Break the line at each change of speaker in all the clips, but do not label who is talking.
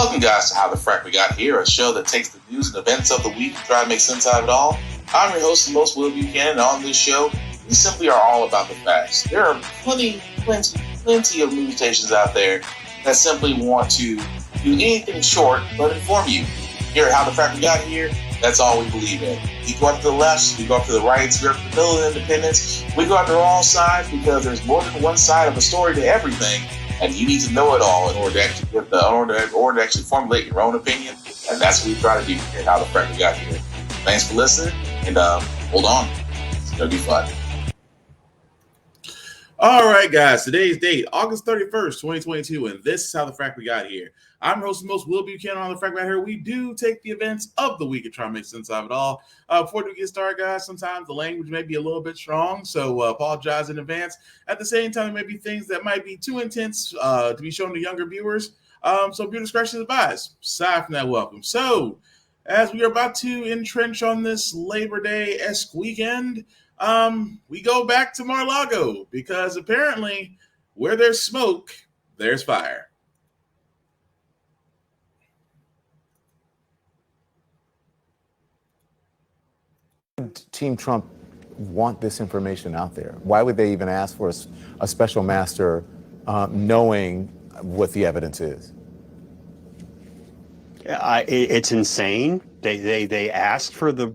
Welcome, guys, to How the Frack We Got Here, a show that takes the news and events of the week and try to make sense out of it all. I'm your host, the most Will Buchanan, and on this show, we simply are all about the facts. There are plenty of news stations out there that simply want to do anything short but inform you. Here at How the Frack We Got Here, that's all we believe in. We go up to the left, we go up to the right, we go up to the middle of independence, we go after all sides because there's more than one side of a story to everything. And you need to know it all in order to actually formulate your own opinion. And that's what we try to do here at How the Frack We Got Here. Thanks for listening, and hold on. It's going to be fun.
All right, guys. Today's date, August 31st, 2022, and this is How the Frack We Got Here. I'm host most Will Buchanan on the Frack We Got Here. We do take the events of the week and try to make sense of it all. Before we get started, guys, sometimes the language may be a little bit strong, so apologize in advance. At the same time, there may be things that might be too intense to be shown to younger viewers, so viewer discretion is advised. Aside from that, welcome. So, as we are about to entrench on this Labor Day-esque weekend, we go back to Mar-a-Lago because apparently where there's smoke, there's fire.
Team Trump want this information out there? Why would they even ask for a special master knowing what the evidence is?
It's insane. They asked for the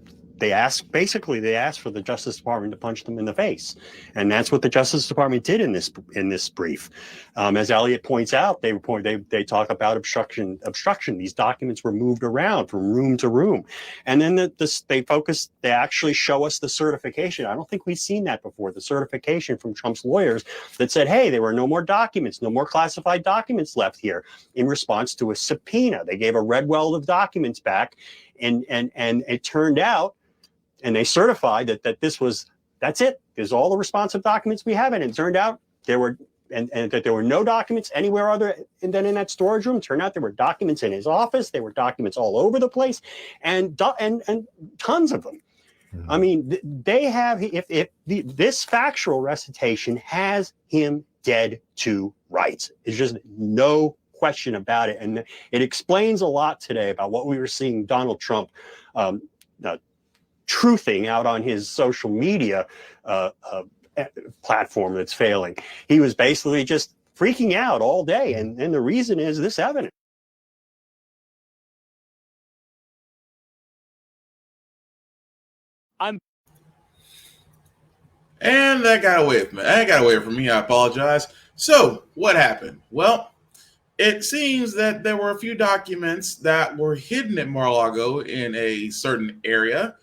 Justice Department to punch them in the face, and that's what the Justice Department did in this brief. As Elliot points out, they talk about obstruction. These documents were moved around from room to room, and then they actually show us the certification. I don't think we've seen that before. The certification from Trump's lawyers that said, "Hey, there were no more documents, no more classified documents left here," in response to a subpoena. They gave a red well of documents back, and it turned out. And they certified that's it. There's all the responsive documents we have. And it turned out that there were no documents anywhere other than in that storage room. It turned out there were documents in his office. There were documents all over the place and tons of them. Mm-hmm. I mean, they have, this factual recitation has him dead to rights. There's just no question about it. And it explains a lot today about what we were seeing Donald Trump truthing out on his social media platform that's failing. He was basically just freaking out all day. And the reason is this evidence.
And that got away from me. I apologize. So what happened? Well, it seems that there were a few documents that were hidden at Mar-a-Lago in a certain area.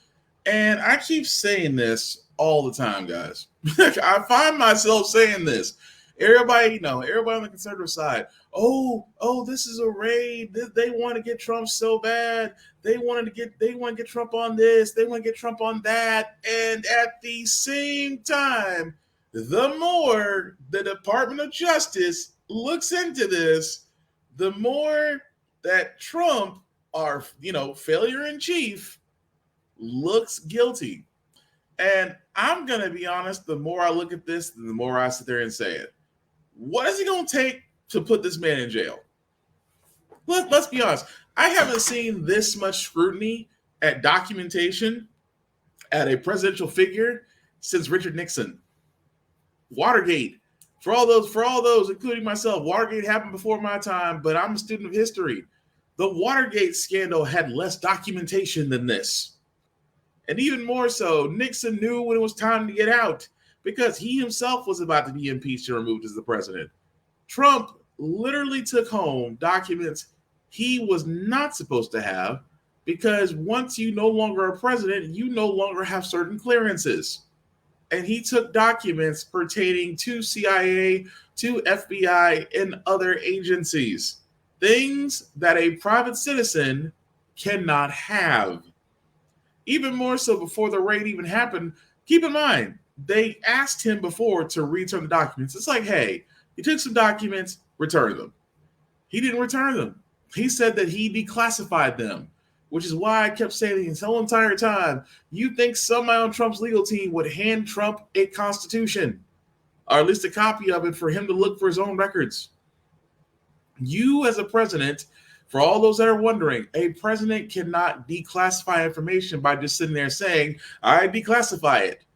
And I keep saying this all the time, guys. I find myself saying this. Everybody on the conservative side, oh, this is a raid. They want to get Trump so bad. They want to get Trump on this. They want to get Trump on that. And at the same time, the more the Department of Justice looks into this, the more that Trump, our failure in chief, looks guilty. And I'm going to be honest, the more I look at this, the more I sit there and say it. What is it going to take to put this man in jail? Let's be honest. I haven't seen this much scrutiny at documentation at a presidential figure since Richard Nixon. Watergate. For all those, including myself, Watergate happened before my time, but I'm a student of history. The Watergate scandal had less documentation than this. And even more so, Nixon knew when it was time to get out because he himself was about to be impeached and removed as the president. Trump literally took home documents he was not supposed to have because once you no longer are president, you no longer have certain clearances. And he took documents pertaining to CIA, to FBI, and other agencies. Things that a private citizen cannot have. Even more so before the raid even happened, keep in mind, they asked him before to return the documents. It's like, hey, you took some documents, return them. He didn't return them. He said that he declassified them, which is why I kept saying this whole entire time, you think somebody on Trump's legal team would hand Trump a constitution, or at least a copy of it for him to look for his own records. You as a president, For all those that are wondering, a president cannot declassify information by just sitting there saying, I declassify it.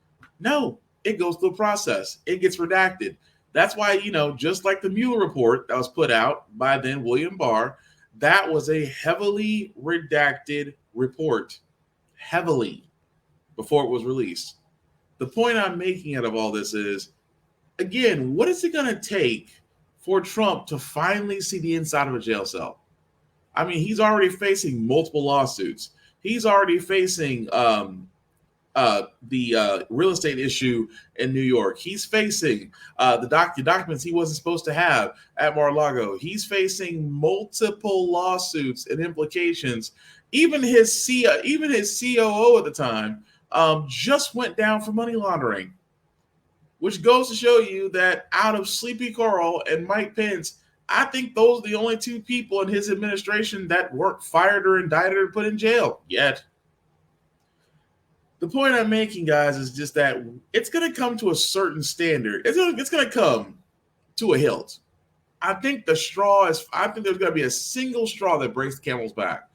No, it goes through a process. It gets redacted. That's why, just like the Mueller report that was put out by then William Barr, that was a heavily redacted report. Heavily, before it was released. The point I'm making out of all this is, again, what is it going to take for Trump to finally see the inside of a jail cell? I mean, he's already facing multiple lawsuits. He's already facing the real estate issue in New York. He's facing the documents he wasn't supposed to have at Mar-a-Lago. He's facing multiple lawsuits and implications. Even his COO at the time just went down for money laundering, which goes to show you that out of Sleepy Carl and Mike Pence, I think those are the only two people in his administration that weren't fired or indicted or put in jail yet. The point I'm making, guys, is just that it's going to come to a certain standard. It's going to come to a hilt. I think there's going to be a single straw that breaks the camel's back,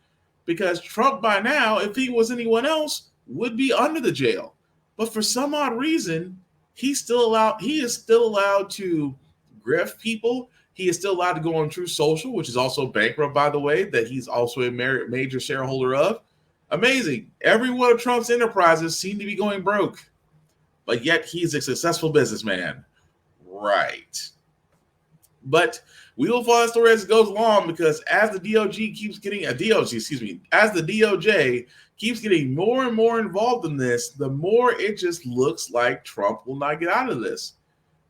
because Trump by now, if he was anyone else, would be under the jail. But for some odd reason, he is still allowed to grift people. He is still allowed to go on True Social, which is also bankrupt, by the way, that he's also a major shareholder of. Amazing. Every one of Trump's enterprises seem to be going broke, but yet he's a successful businessman. Right. But we will follow the story as it goes along, because as the DOJ keeps getting more and more involved in this, the more it just looks like Trump will not get out of this,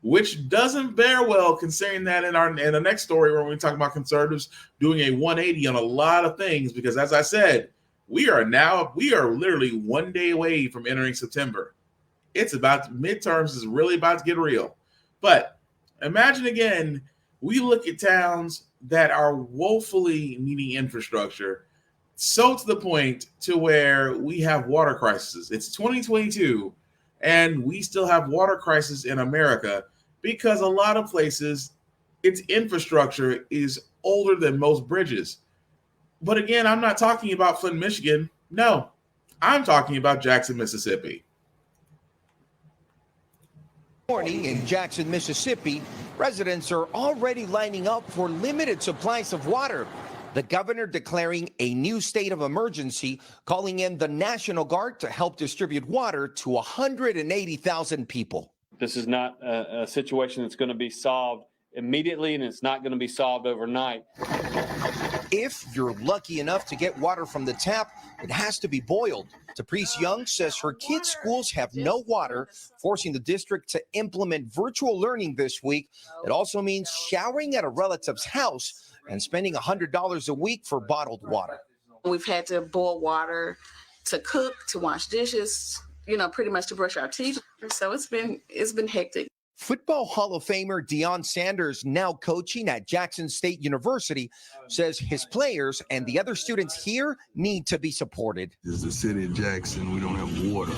which doesn't bear well considering that in the next story where we talk about conservatives doing a 180 on a lot of things, because as I said, we are literally 1 day away from entering September. Midterms is really about to get real. But imagine again, we look at towns that are woefully needing infrastructure, so to the point to where we have water crises. It's 2022, and we still have water crisis in America because a lot of places, its infrastructure is older than most bridges. But again, I'm not talking about Flint, Michigan. No, I'm talking about Jackson, Mississippi.
Morning in Jackson, Mississippi, residents are already lining up for limited supplies of water. The governor declaring a new state of emergency, calling in the National Guard to help distribute water to 180,000 people.
This is not a situation that's going to be solved immediately, and it's not going to be solved overnight.
If you're lucky enough to get water from the tap, it has to be boiled. Caprice Young says her kids' schools have no water, forcing the district to implement virtual learning this week. It also means showering at a relative's house and spending $100 a week for bottled water.
We've had to boil water to cook, to wash dishes, pretty much to brush our teeth. So it's been hectic.
Football Hall of Famer Deion Sanders, now coaching at Jackson State University, says his players and the other students here need to be supported.
This is the city of Jackson. We don't have water.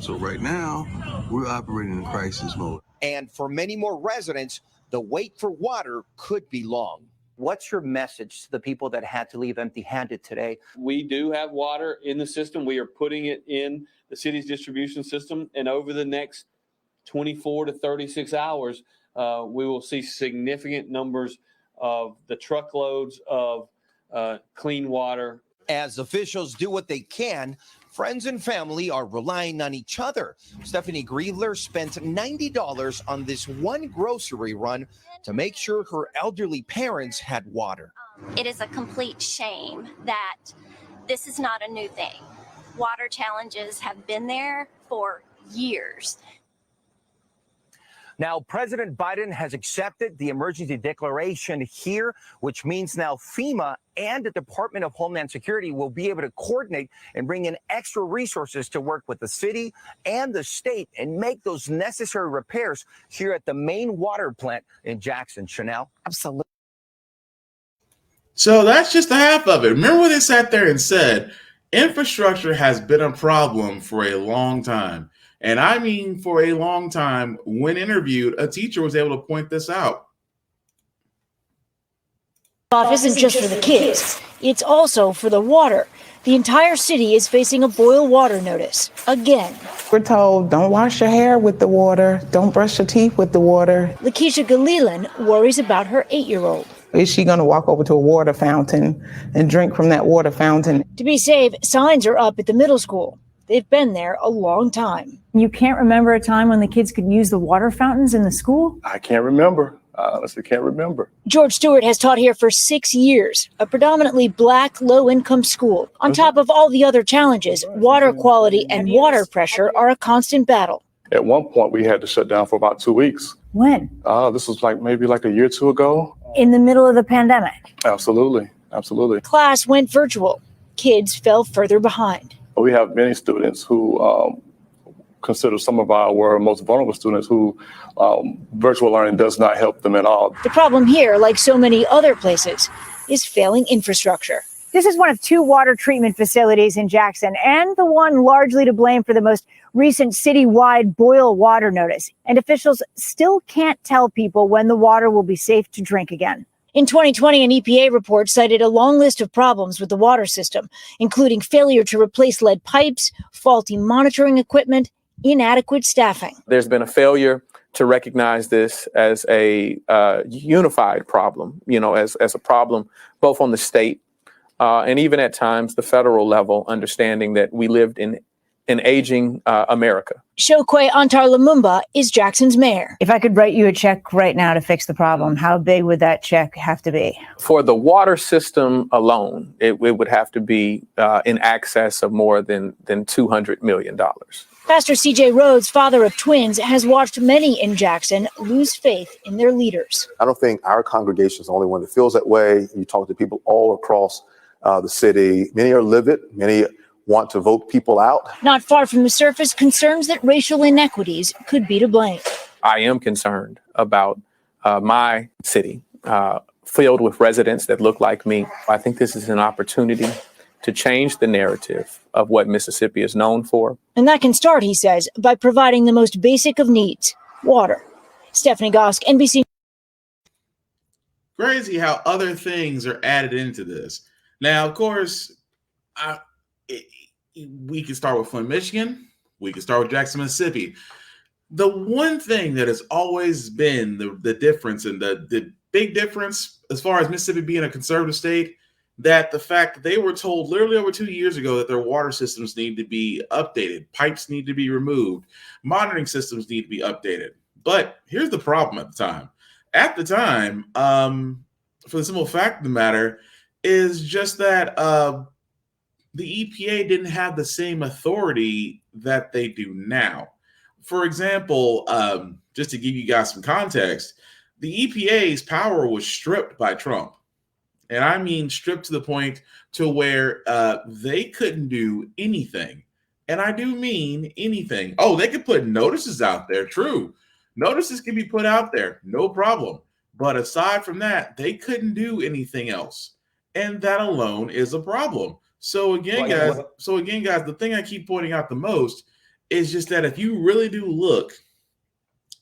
So right now, we're operating in crisis mode.
And for many more residents, the wait for water could be long.
What's your message to the people that had to leave empty-handed today?
We do have water in the system. We are putting it in the city's distribution system, and over the next 24 to 36 hours, we will see significant numbers of the truckloads of clean water.
As officials do what they can, friends and family are relying on each other. Stephanie Grievler spent $90 on this one grocery run to make sure her elderly parents had water.
It is a complete shame that this is not a new thing. Water challenges have been there for years.
Now, President Biden has accepted the emergency declaration here, which means now FEMA and the Department of Homeland Security will be able to coordinate and bring in extra resources to work with the city and the state and make those necessary repairs here at the main water plant in Jackson. Chanel?
Absolutely.
So that's just the half of it. Remember when they sat there and said, infrastructure has been a problem for a long time. And I mean, for a long time, when interviewed, a teacher was able to point this out.
Isn't just for the kids. it's also for the water. The entire city is facing a boil water notice again.
We're told don't wash your hair with the water, don't brush your teeth with the water.
Lakeisha Galilan worries about her 8-year-old.
Is she going to walk over to a water fountain and drink from that water fountain?
To be safe, signs are up at the middle school. They've been there a long time.
You can't remember a time when the kids could use the water fountains in the school?
I can't remember. I honestly can't remember.
George Stewart has taught here for 6 years, a predominantly Black, low-income school. On top of all the other challenges, water quality and water pressure are a constant battle.
At one point, we had to shut down for about 2 weeks.
When?
This was maybe a year or two ago.
In the middle of the pandemic?
Absolutely. Absolutely.
Class went virtual. Kids fell further behind.
We have many students who consider some of our most vulnerable students who virtual learning does not help them at all.
The problem here, like so many other places, is failing infrastructure.
This is one of 2 water treatment facilities in Jackson, and the one largely to blame for the most recent citywide boil water notice. And officials still can't tell people when the water will be safe to drink again.
In 2020, an EPA report cited a long list of problems with the water system, including failure to replace lead pipes, faulty monitoring equipment, inadequate staffing.
There's been a failure to recognize this as a unified problem, as a problem both on the state and even at times the federal level, understanding that we lived in an aging America.
Shokwe Antar Lumumba is Jackson's mayor.
If I could write you a check right now to fix the problem, how big would that check have to be?
For the water system alone, it would have to be in excess of more than $200 million.
Pastor C.J. Rhodes, father of twins, has watched many in Jackson lose faith in their leaders.
I don't think our congregation is the only one that feels that way. You talk to people all across the city. Many are livid. Many want to vote people out.
Not far from the surface, concerns that racial inequities could be to blame.
I am concerned about my city filled with residents that look like me. I think this is an opportunity to change the narrative of what Mississippi is known for.
And that can start, he says, by providing the most basic of needs, water. Stephanie Gosk, NBC.
Crazy how other things are added into this. Now, of course, we can start with Flint, Michigan. We can start with Jackson, Mississippi. The one thing that has always been the difference and the big difference as far as Mississippi being a conservative state, that the fact that they were told literally over 2 years ago that their water systems need to be updated, pipes need to be removed, monitoring systems need to be updated. But here's the problem at the time. At the time, for the simple fact of the matter, is just that the EPA didn't have the same authority that they do now. For example, just to give you guys some context, the EPA's power was stripped by Trump. And I mean stripped to the point to where they couldn't do anything. And I do mean anything. Oh, they could put notices out there. True. Notices can be put out there. No problem. But aside from that, they couldn't do anything else. And that alone is a problem. So again, guys, the thing I keep pointing out the most is just that if you really do look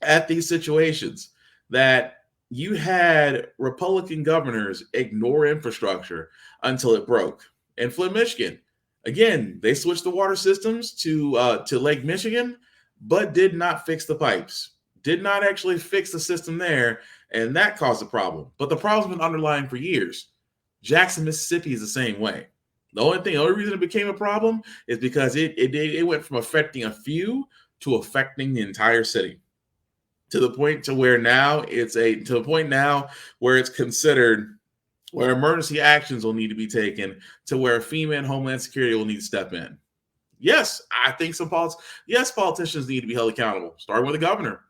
at these situations, that you had Republican governors ignore infrastructure until it broke. In Flint, Michigan, again, they switched the water systems to Lake Michigan, but did not fix the pipes. Did not actually fix the system there, and that caused a problem. But the problem's been underlying for years. Jackson, Mississippi is the same way. The only reason it became a problem is because it went from affecting a few to affecting the entire city. To the point where it's considered where emergency actions will need to be taken, to where FEMA and Homeland Security will need to step in. Yes, I think politicians need to be held accountable, starting with the governor.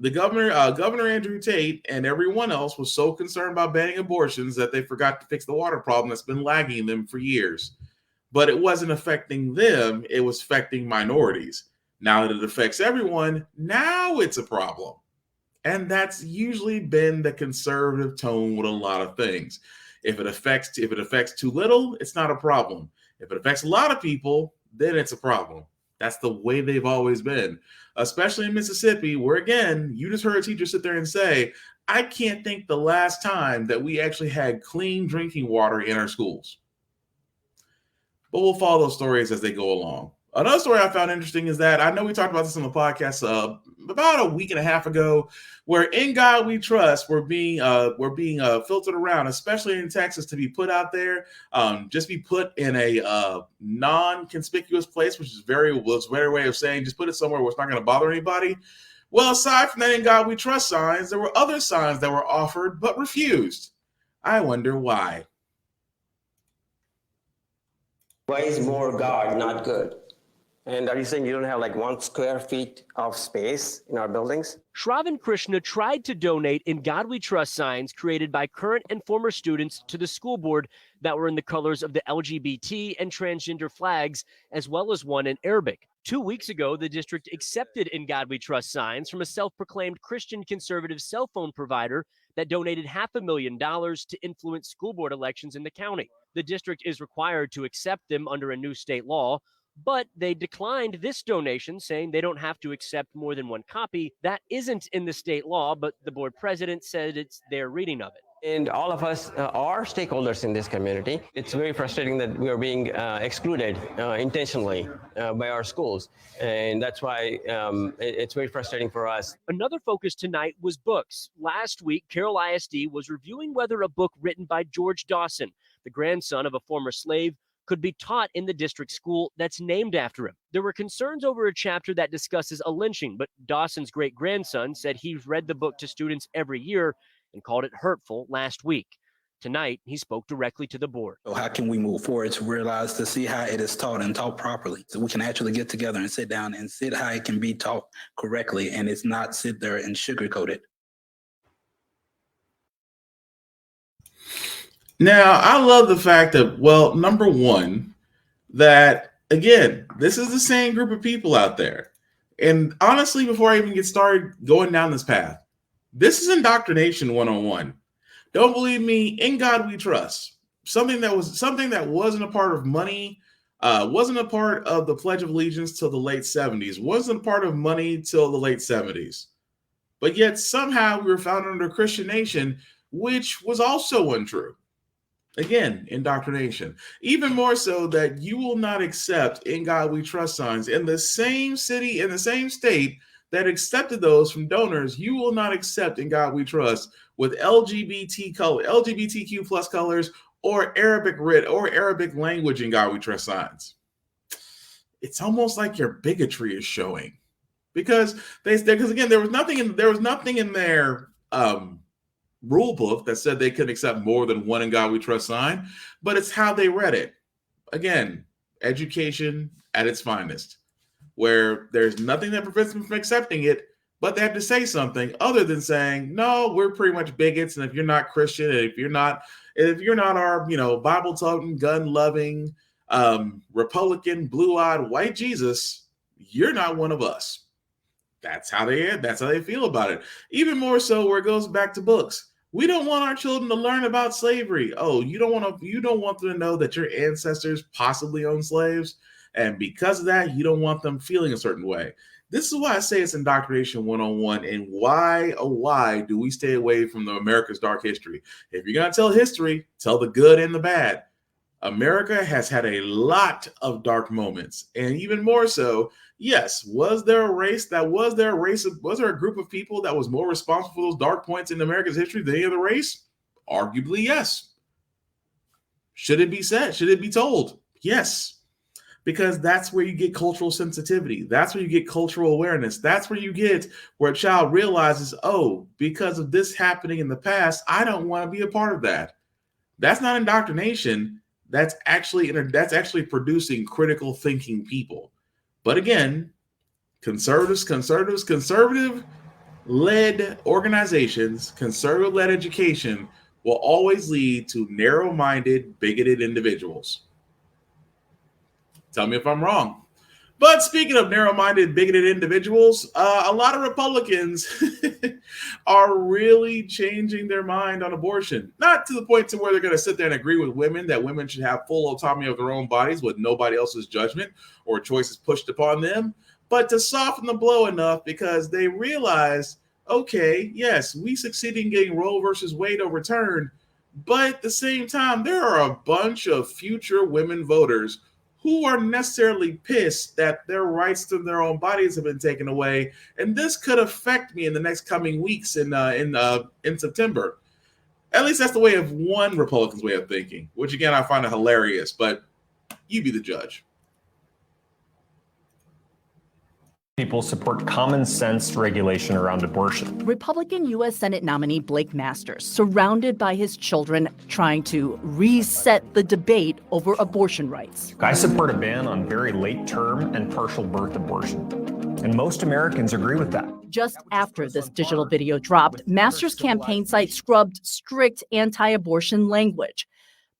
The Governor Andrew Tate and everyone else was so concerned about banning abortions that they forgot to fix the water problem that's been lagging them for years. But it wasn't affecting them, it was affecting minorities. Now that it affects everyone, now it's a problem. And that's usually been the conservative tone with a lot of things. If it affects too little, it's not a problem. If it affects a lot of people, then it's a problem. That's the way they've always been, especially in Mississippi, where, again, you just heard a teacher sit there and say, I can't think the last time that we actually had clean drinking water in our schools. But we'll follow those stories as they go along. Another story I found interesting is that I know we talked about this on the podcast about a week and a half ago, where "In God We Trust" were being filtered around, especially in Texas, to be put out there, just be put in a non-conspicuous place, which is very way of saying just put it somewhere where it's not going to bother anybody. Well, aside from that "In God We Trust" signs, there were other signs that were offered but refused. I wonder why.
Why is more God not good? And are you saying you don't have like 1 square feet of space in our buildings?
Shravan Krishna tried to donate "In God We Trust" signs created by current and former students to the school board that were in the colors of the LGBT and transgender flags, as well as one in Arabic. 2 weeks ago, the district accepted "In God We Trust" signs from a self-proclaimed Christian conservative cell phone provider that donated $500,000 to influence school board elections in the county. The district is required to accept them under a new state law, but they declined this donation, saying they don't have to accept more than one copy. That isn't in the state law, but the board president said it's their reading of it.
And all of us are stakeholders in this community. It's very frustrating that we are being excluded intentionally by our schools. And that's why it's very frustrating for us.
Another focus tonight was books. Last week, Carroll ISD was reviewing whether a book written by George Dawson, the grandson of a former slave, could be taught in the district school that's named after him. There were concerns over a chapter that discusses a lynching, but Dawson's great-grandson said he's read the book to students every year and called it hurtful last week. Tonight, he spoke directly to the board.
So how can we move forward to realize, to see how it is taught and taught properly, so we can actually get together and sit down and see how it can be taught correctly, and it's not sit there and sugarcoat it.
Now, I love the fact that, well, number one, that, again, this is the same group of people out there. And honestly, before I even get started going down this path, this is indoctrination 101. Don't believe me? In God We Trust. Something that wasn't a part of money, wasn't a part of the Pledge of Allegiance till the late 70s, wasn't a part of money till the late 70s. But yet somehow we were found under a Christian nation, which was also untrue. Again, indoctrination. Even more so that you will not accept "In God We Trust" signs in the same city, in the same state that accepted those from donors. You will not accept "In God We Trust" with LGBTQ plus colors or Arabic language "In God We Trust" signs. It's almost like your bigotry is showing, because again, there was nothing in their rule book that said they could accept more than one "In God We Trust" sign, but it's how they read it. Again, education at its finest, where there's nothing that prevents them from accepting it, but they have to say something other than saying, no, we're pretty much bigots, and if you're not Christian, and if you're not our, Bible-toting, gun-loving, Republican, blue-eyed, white Jesus, you're not one of us. That's how they feel about it. Even more so where it goes back to books. We don't want our children to learn about slavery. Oh, you don't want them to know that your ancestors possibly owned slaves, and because of that, you don't want them feeling a certain way. This is why I say it's indoctrination 101, and why do we stay away from America's dark history? If you're going to tell history, tell the good and the bad. America has had a lot of dark moments, and even more so, yes, was there a group of people that was more responsible for those dark points in America's history than any other race? Arguably, yes. Should it be said? Should it be told? Yes. Because that's where you get cultural sensitivity. That's where you get cultural awareness. That's where a child realizes, oh, because of this happening in the past, I don't want to be a part of that. That's not indoctrination. That's actually producing critical thinking people. But again, conservative-led organizations, conservative-led education will always lead to narrow-minded, bigoted individuals. Tell me if I'm wrong. But speaking of narrow-minded, bigoted individuals, a lot of Republicans are really changing their mind on abortion. Not to the point to where they're going to sit there and agree with women that women should have full autonomy of their own bodies with nobody else's judgment or choices pushed upon them, but to soften the blow enough because they realize okay, yes, we succeeded in getting Roe versus Wade overturned, but at the same time, there are a bunch of future women voters who are necessarily pissed that their rights to their own bodies have been taken away, and this could affect me in the next coming weeks in September. At least that's the way of one Republican's way of thinking, which again I find hilarious. But you be the judge.
People support common sense regulation around abortion.
Republican U.S. Senate nominee Blake Masters, surrounded by his children, trying to reset the debate over abortion rights.
I support a ban on very late term and partial birth abortion. And most Americans agree with that.
Just after this digital video dropped, Masters' campaign site scrubbed strict anti-abortion language.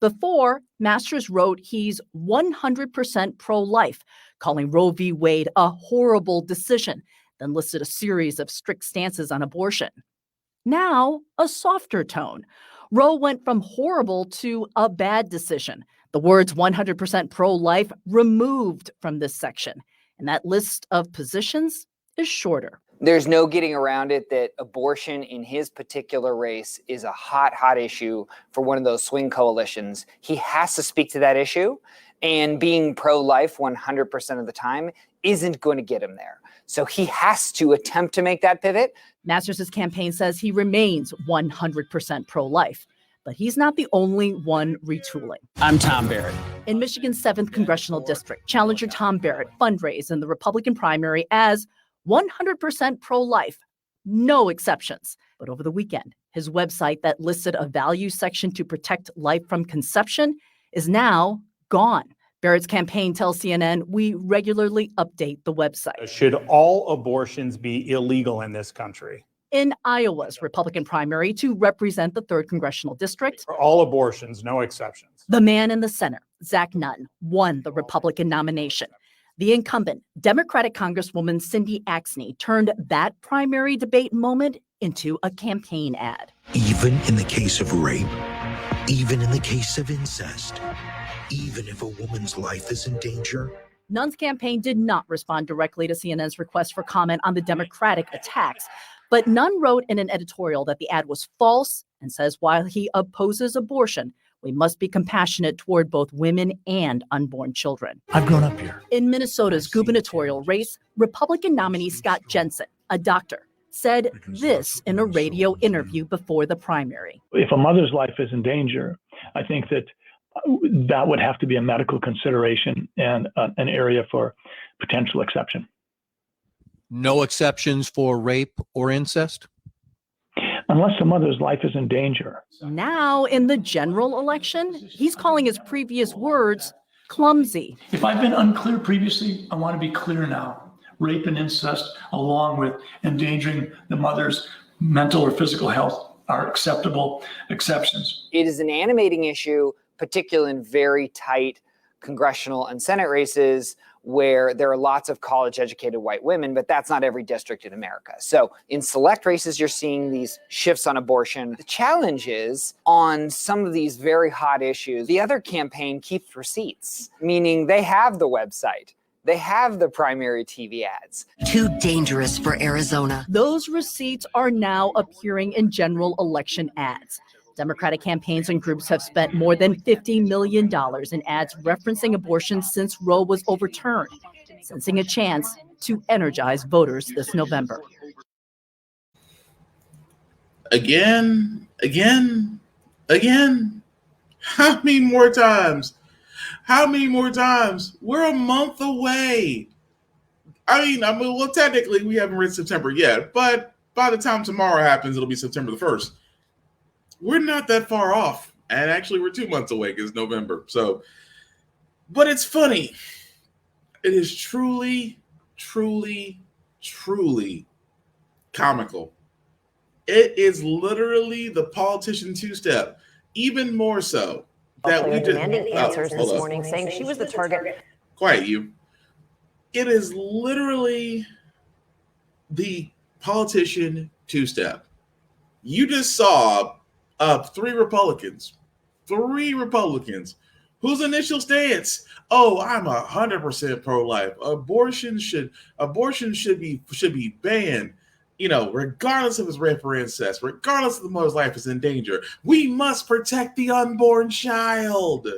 Before, Masters wrote he's 100% pro-life, calling Roe v. Wade a horrible decision, then listed a series of strict stances on abortion. Now, a softer tone. Roe went from horrible to a bad decision. The words 100% pro-life removed from this section, and that list of positions is shorter.
There's no getting around it that abortion in his particular race is a hot issue for one of those swing coalitions. He has to speak to that issue, and being pro-life 100% of the time isn't going to get him there. So he has to attempt to make that pivot.
Masters' campaign says he remains 100% pro-life, but he's not the only one retooling.
I'm Tom Barrett.
In Michigan's 7th Congressional District, challenger Tom Barrett fundraised in the Republican primary as 100% pro-life, no exceptions. But over the weekend, his website that listed a value section to protect life from conception is now gone. Barrett's campaign tells CNN, we regularly update the website.
Should all abortions be illegal in this country?
In Iowa's Republican primary to represent the 3rd Congressional District,
For all abortions, no exceptions.
the man in the center, Zach Nunn, won the Republican nomination. The incumbent, Democratic Congresswoman Cindy Axne, turned that primary debate moment into a campaign ad.
Even in the case of rape, even in the case of incest, even if a woman's life is in danger.
Nunn's campaign did not respond directly to CNN's request for comment on the Democratic attacks, but Nunn wrote in an editorial that the ad was false and says while he opposes abortion, we must be compassionate toward both women and unborn children.
I've grown up here.
In Minnesota's gubernatorial race, Republican nominee Scott Jensen, a doctor, said this in a radio interview before the primary.
If a mother's life is in danger, I think that would have to be a medical consideration and an area for potential exception.
No exceptions for rape or incest?
Unless the mother's life is in danger.
Now, in the general election, he's calling his previous words clumsy.
If I've been unclear previously, I want to be clear now. Rape and incest, along with endangering the mother's mental or physical health, are acceptable exceptions.
It is an animating issue, particularly in very tight congressional and Senate races where there are lots of college-educated white women, but that's not every district in America. So in select races, you're seeing these shifts on abortion. The challenge is on some of these very hot issues, the other campaign keeps receipts, meaning they have the website. They have the primary TV ads.
Too dangerous for Arizona.
Those receipts are now appearing in general election ads. Democratic campaigns and groups have spent more than $50 million in ads referencing abortion since Roe was overturned, sensing a chance to energize voters this November.
Again. How many more times? We're a month away. Well, technically we haven't reached September yet, but by the time tomorrow happens, it'll be September the 1st. We're not that far off. And actually, we're 2 months away because November. So, but it's funny. It is truly comical. It is literally the politician two-step, even more so. That we
demanding answers this morning, saying she was the target.
Quiet you. It is literally the politician two-step. You just saw three Republicans whose initial stance, I'm 100% pro-life. Abortion should be banned. regardless of his rape or incest, regardless of the mother's life is in danger, we must protect the unborn child.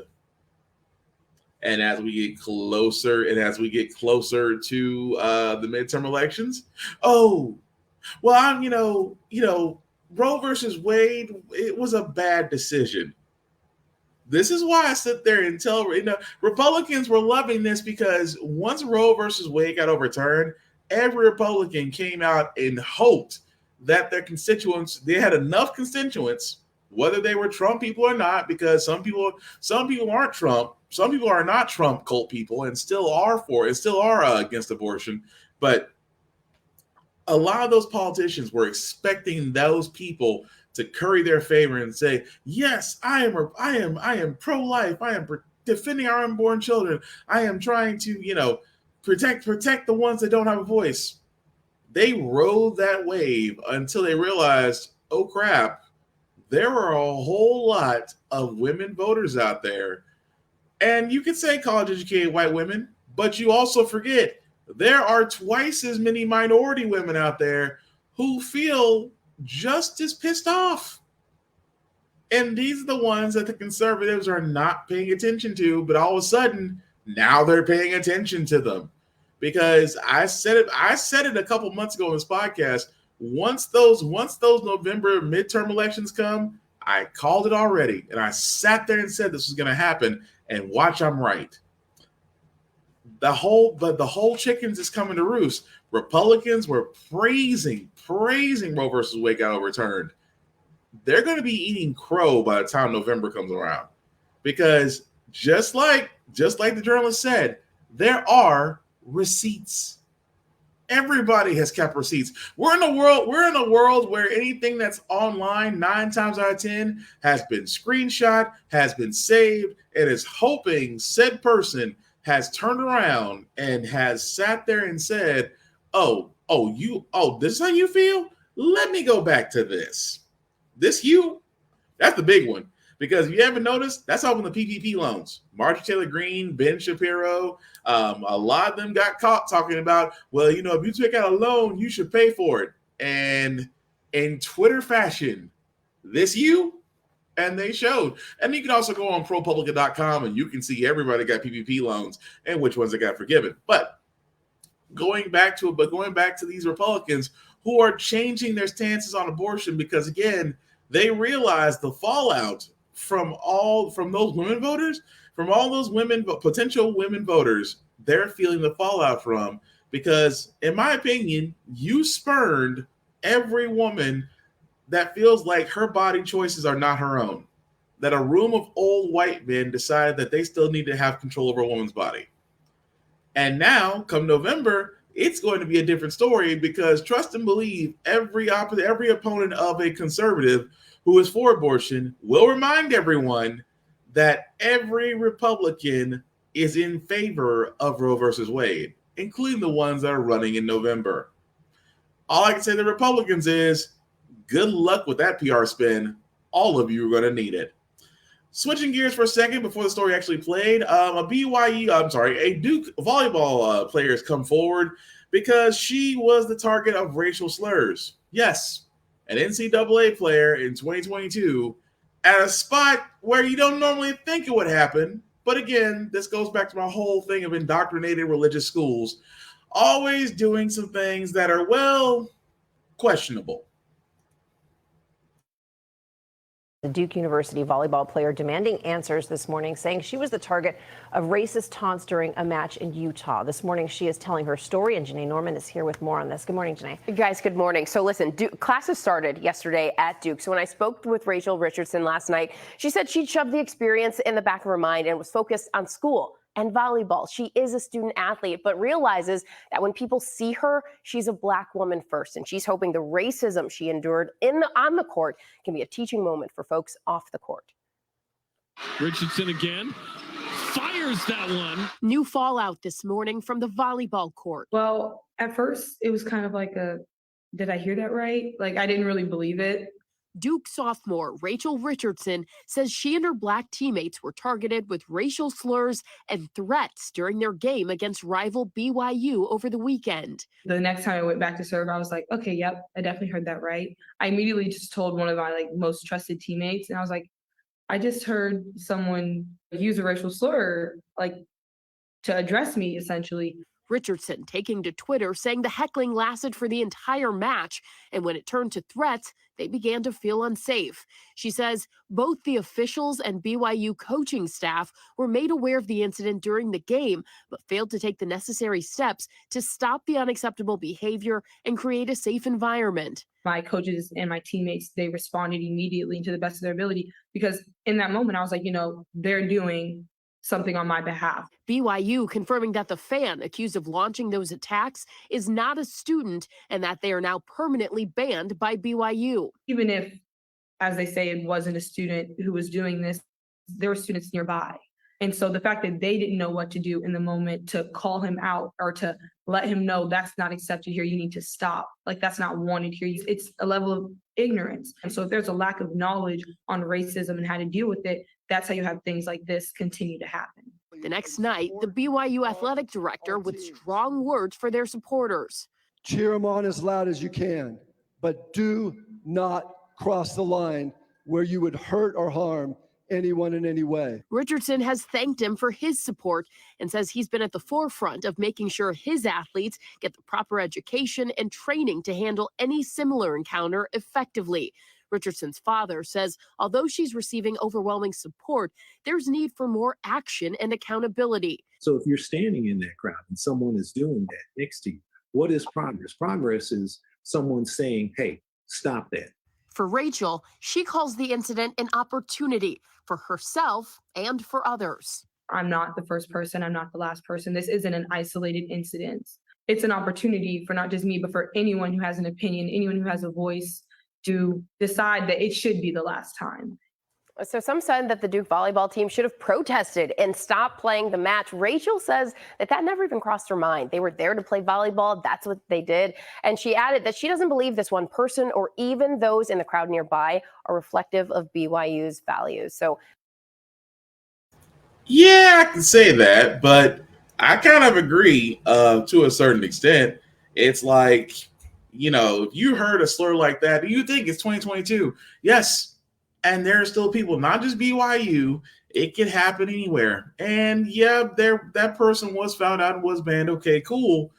And as we get closer, to the midterm elections, Roe versus Wade, it was a bad decision. This is why I sit there and tell Republicans were loving this, because once Roe versus Wade got overturned, every Republican came out and hoped that their constituents, they had enough constituents, whether they were Trump people or not, because some people aren't Trump, some people are not Trump cult people and still are against abortion. But a lot of those politicians were expecting those people to curry their favor and say, yes, I am pro-life. I am defending our unborn children. I am trying to, protect the ones that don't have a voice. They rode that wave until they realized, oh crap, there are a whole lot of women voters out there. And you could say college-educated white women, but you also forget there are twice as many minority women out there who feel just as pissed off. And these are the ones that the conservatives are not paying attention to, but all of a sudden, now they're paying attention to them. Because I said it a couple months ago in this podcast, once those November midterm elections come, I called it already. And I sat there and said this was going to happen, and watch, I'm right. The whole chickens is coming to roost. Republicans were praising Roe versus Wade got overturned. They're going to be eating crow by the time November comes around, because just like the journalist said, there are receipts. Everybody has kept receipts. We're in a world where anything that's online 9 times out of 10 has been screenshot, has been saved, and is hoping said person has turned around and has sat there and said, this is how you feel? Let me go back to this. That's the big one. Because if you haven't noticed, that's all in the PPP loans. Marjorie Taylor Greene, Ben Shapiro, a lot of them got caught talking about, well, if you take out a loan, you should pay for it. And in Twitter fashion, this you? And they showed. And you can also go on ProPublica.com and you can see everybody got PPP loans and which ones they got forgiven. But going back to these Republicans who are changing their stances on abortion, because again, they realize the fallout from those women voters, from all those potential women voters, they're feeling the fallout from, because in my opinion, you spurned every woman that feels like her body choices are not her own, that a room of old white men decided that they still need to have control over a woman's body. And now, come November, it's going to be a different story, because trust and believe, every opponent of a conservative who is for abortion will remind everyone that every Republican is in favor of Roe versus Wade, including the ones that are running in November. All I can say to the Republicans is, good luck with that PR spin. All of you are going to need it. Switching gears for a second before the story actually played, a Duke volleyball player has come forward because she was the target of racial slurs. Yes, an NCAA player in 2022 at a spot where you don't normally think it would happen. But again, this goes back to my whole thing of indoctrinated religious schools, always doing some things that are, well, questionable.
The Duke University volleyball player demanding answers this morning, saying she was the target of racist taunts during a match in Utah. This morning, she is telling her story, and Janae Norman is here with more on this. Good morning, Janae.
Guys, good morning. So listen, classes started yesterday at Duke. So when I spoke with Rachel Richardson last night, she said she'd shoved the experience in the back of her mind and was focused on school and volleyball. She is a student athlete, but realizes that when people see her, she's a Black woman first. And she's hoping the racism she endured on the court can be a teaching moment for folks off the court.
Richardson again fires that one.
New fallout this morning from the volleyball court.
Well, at first it was kind of like did I hear that right? Like, I didn't really believe it.
Duke sophomore Rachel Richardson says she and her Black teammates were targeted with racial slurs and threats during their game against rival BYU over the weekend.
The next time I went back to serve, I was like, okay, yep, I definitely heard that right. I immediately just told one of my most trusted teammates, and I was like, I just heard someone use a racial slur, to address me, essentially.
Richardson taking to Twitter saying the heckling lasted for the entire match, and when it turned to threats, they began to feel unsafe. She says both the officials and BYU coaching staff were made aware of the incident during the game, but failed to take the necessary steps to stop the unacceptable behavior and create a safe environment.
My coaches and my teammates, they responded immediately to the best of their ability, because in that moment, I was like, they're doing something on my behalf.
BYU confirming that the fan accused of launching those attacks is not a student and that they are now permanently banned by BYU.
Even if, as they say, it wasn't a student who was doing this, there were students nearby. And so the fact that they didn't know what to do in the moment to call him out or to let him know that's not accepted here, you need to stop. That's not wanted here. It's a level of ignorance. And so if there's a lack of knowledge on racism and how to deal with it, that's how you have things like this continue to happen.
The next night, the BYU athletic director with strong words for their supporters.
Cheer them on as loud as you can, but do not cross the line where you would hurt or harm anyone in any way.
Richardson has thanked him for his support and says he's been at the forefront of making sure his athletes get the proper education and training to handle any similar encounter effectively. Richardson's father says although she's receiving overwhelming support, there's need for more action and accountability.
So if you're standing in that crowd and someone is doing that next to you, what is progress? Progress is someone saying, hey, stop that.
For Rachel, she calls the incident an opportunity for herself and for others.
I'm not the first person. I'm not the last person. This isn't an isolated incident. It's an opportunity for not just me, but for anyone who has an opinion, anyone who has a voice, to decide that it should be the last time.
So some said that the Duke volleyball team should have protested and stopped playing the match. Rachel says that never even crossed her mind. They were there to play volleyball. That's what they did. And she added that she doesn't believe this one person or even those in the crowd nearby are reflective of BYU's values. So,
yeah, I can say that, but I kind of agree to a certain extent. It's like, if you heard a slur like that, do you think it's 2022? Yes. And there are still people, not just BYU. It can happen anywhere. And yeah, that person was found out and was banned. Okay, cool.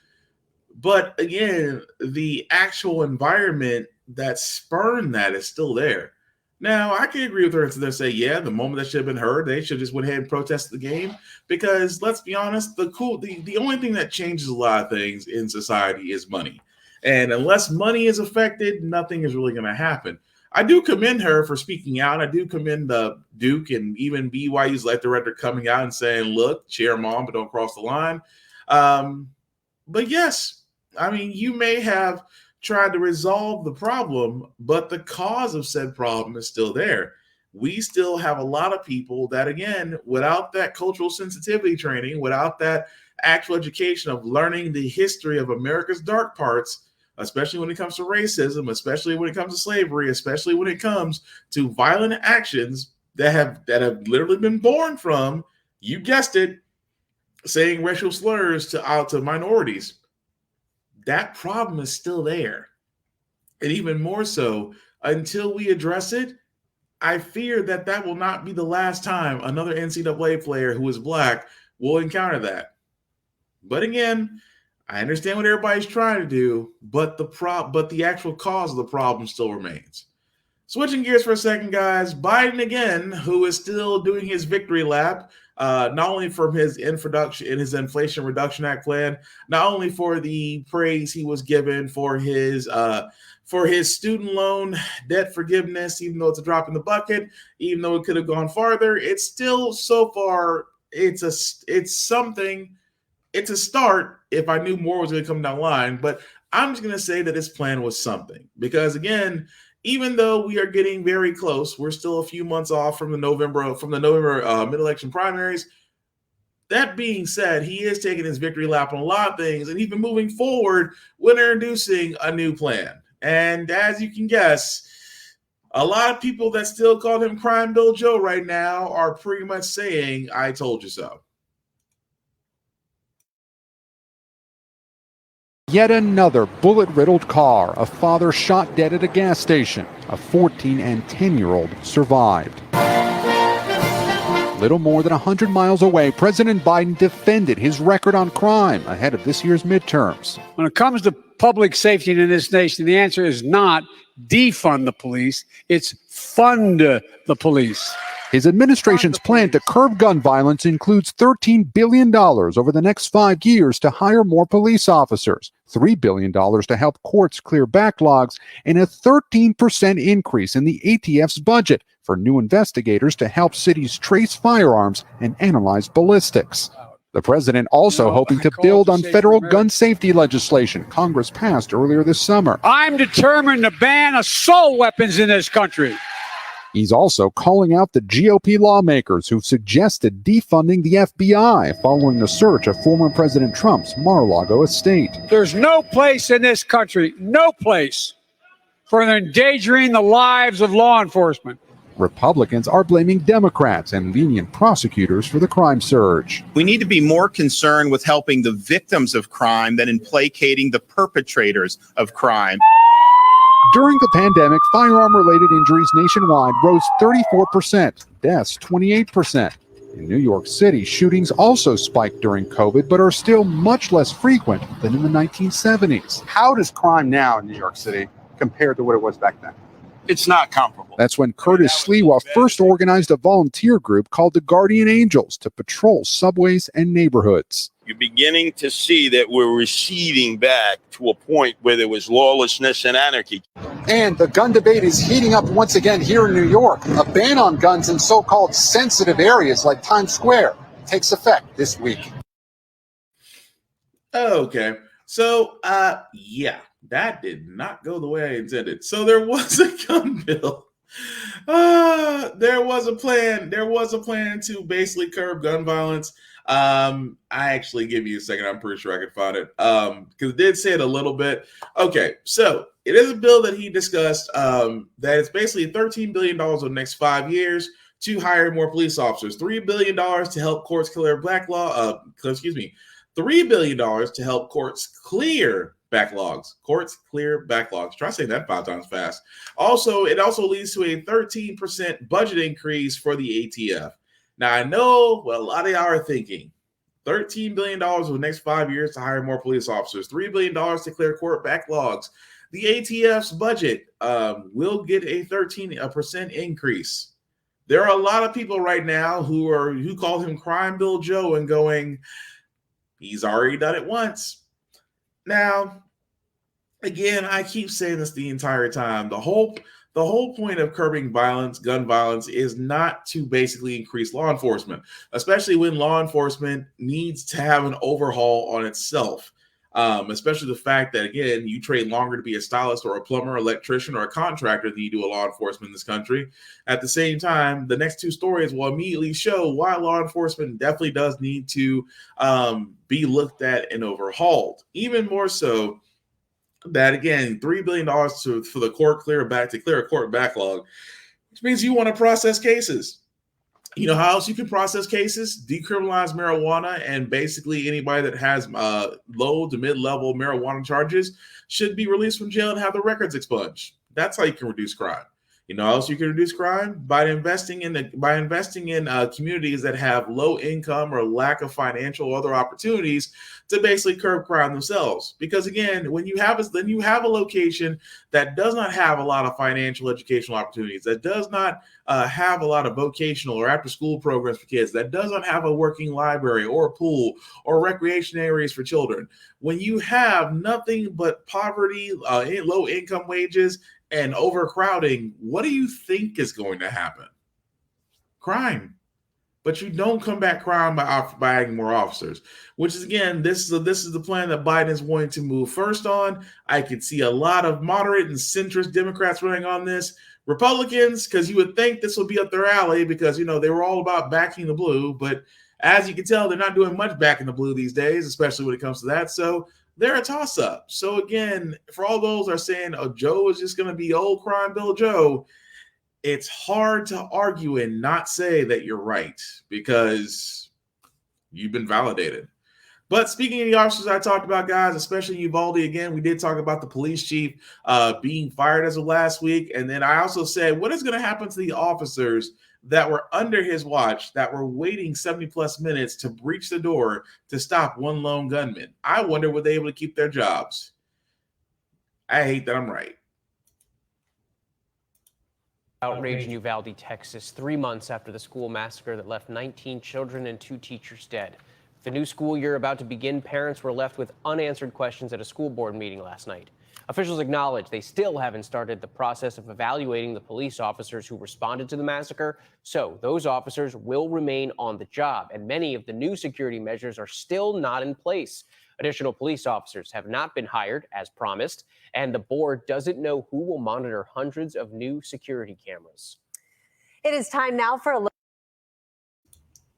But again, the actual environment that spurned that is still there. Now, I can agree with her to say, yeah, the moment that should have been heard, they should just went ahead and protest the game. Because let's be honest, the only thing that changes a lot of things in society is money. And unless money is affected, nothing is really going to happen. I do commend her for speaking out. I do commend the Duke and even BYU's athletic director coming out and saying, look, cheer them on, but don't cross the line. But yes, I mean, you may have tried to resolve the problem, but the cause of said problem is still there. We still have a lot of people that, again, without that cultural sensitivity training, without that actual education of learning the history of America's dark parts, especially when it comes to racism, especially when it comes to slavery, especially when it comes to violent actions that have literally been born from, you guessed it, saying racial slurs to minorities. That problem is still there. And even more so, until we address it, I fear that will not be the last time another NCAA player who is Black will encounter that. But again, I understand what everybody's trying to do, but the actual cause of the problem still remains. Switching gears for a second, guys, Biden again, who is still doing his victory lap, not only from his Inflation Reduction Act plan, not only for the praise he was given for his student loan debt forgiveness, even though it's a drop in the bucket, even though it could have gone farther, it's still so far it's something. It's a start. If I knew more was going to come down the line, but I'm just going to say that this plan was something, because again, even though we are getting very close, we're still a few months off from the November mid-election primaries. That being said, he is taking his victory lap on a lot of things, and he's been moving forward when introducing a new plan. And as you can guess, A lot of people that still call him Crime Bill Joe right now are pretty much saying, I told you so.
Yet another bullet-riddled car. A father shot dead at a gas station. A 14 and 10-year-old survived. Little more than 100 miles away, President Biden defended his record on crime ahead of this year's midterms.
When it comes to public safety in this nation, the answer is not defund the police, it's fund the police.
His administration's plan to curb gun violence includes $13 billion over the next 5 years to hire more police officers, $3 billion to help courts clear backlogs, and a 13% increase in the ATF's budget for new investigators to help cities trace firearms and analyze ballistics. The president also hoping to build on federal gun safety legislation Congress passed earlier this summer.
I'm determined to ban assault weapons in this country.
He's also calling out the GOP lawmakers who've suggested defunding the FBI following the search of former President Trump's Mar-a-Lago estate.
There's no place in this country, no place, for endangering the lives of law enforcement.
Republicans are blaming Democrats and lenient prosecutors for the crime surge.
We need to be more concerned with helping the victims of crime than in placating the perpetrators of crime.
During the pandemic, firearm-related injuries nationwide rose 34%, deaths 28%. In New York City, shootings also spiked during COVID, but are still much less frequent than in the 1970s.
How does crime now in New York City compare to what it was back then?
It's not comparable.
That's when Curtis Sliwa first organized a volunteer group called the Guardian Angels to patrol subways and neighborhoods.
You're beginning to see that we're receding back to a point where there was lawlessness and anarchy.
And the gun debate is heating up once again here in New York. A ban on guns in so-called sensitive areas like Times Square takes effect this week.
Okay. So, yeah, that did not go the way I intended. So there was a gun bill. There was a plan. There was a plan to basically curb gun violence. I actually give you a second. I'm pretty sure I can find it. Because it did say it a little bit. Okay, so it is a bill that he discussed that it's basically $13 billion over the next 5 years to hire more police officers. $3 billion to help courts clear $3 billion to help courts clear backlogs. Courts clear backlogs. Try saying that 5 times fast. Also, it also leads to a 13% budget increase for the ATF. Now, I know what a lot of y'all are thinking. $13 billion over the next 5 years to hire more police officers. $3 billion to clear court backlogs. The ATF's budget will get a 13% increase. There are a lot of people right now who call him Crime Bill Joe and going, he's already done it once. Now, again, I keep saying this the entire time. The whole point of curbing violence, gun violence, is not to basically increase law enforcement, especially when law enforcement needs to have an overhaul on itself. Especially the fact that, again, you trade longer to be a stylist or a plumber, electrician, or a contractor than you do a law enforcement in this country. At the same time, the next two stories will immediately show why law enforcement definitely does need to be looked at and overhauled. Even more so that, again, $3 billion for the court clear a court backlog, which means you want to process cases. You know how else you can process cases? Decriminalize marijuana, and basically anybody that has low to mid-level marijuana charges should be released from jail and have their records expunged. That's how you can reduce crime. You know how else you can reduce crime? By investing in communities that have low income or lack of financial or other opportunities to basically curb crime themselves. Because again, when you have a location that does not have a lot of financial educational opportunities, that does not have a lot of vocational or after school programs for kids, that does not have a working library or a pool or recreation areas for children, when you have nothing but poverty, low income wages, and overcrowding, what do you think is going to happen? Crime. But you don't combat crime by adding more officers, which is, again, this is the plan that Biden is wanting to move first on. I could see a lot of moderate and centrist Democrats running on this. Republicans, because you would think this would be up their alley because, you know, they were all about backing the blue. But as you can tell, they're not doing much backing the blue these days, especially when it comes to that. So they're a toss-up. So again, for all those that are saying, oh, Joe is just going to be old Crime Bill Joe, it's hard to argue and not say that you're right because you've been validated. But speaking of the officers I talked about, guys, especially Uvalde, again, we did talk about the police chief being fired as of last week. And then I also said, what is going to happen to the officers that were under his watch that were waiting 70 plus minutes to breach the door to stop one lone gunman? I wonder, were they able to keep their jobs? I hate that I'm right.
Outrage in Uvalde, Texas, 3 months after the school massacre that left 19 children and 2 teachers dead. The new school year about to begin, parents were left with unanswered questions at a school board meeting last night. Officials acknowledge they still haven't started the process of evaluating the police officers who responded to the massacre, so those officers will remain on the job, and many of the new security measures are still not in place. Additional police officers have not been hired, as promised, and the board doesn't know who will monitor hundreds of new security cameras.
It is time now for a look.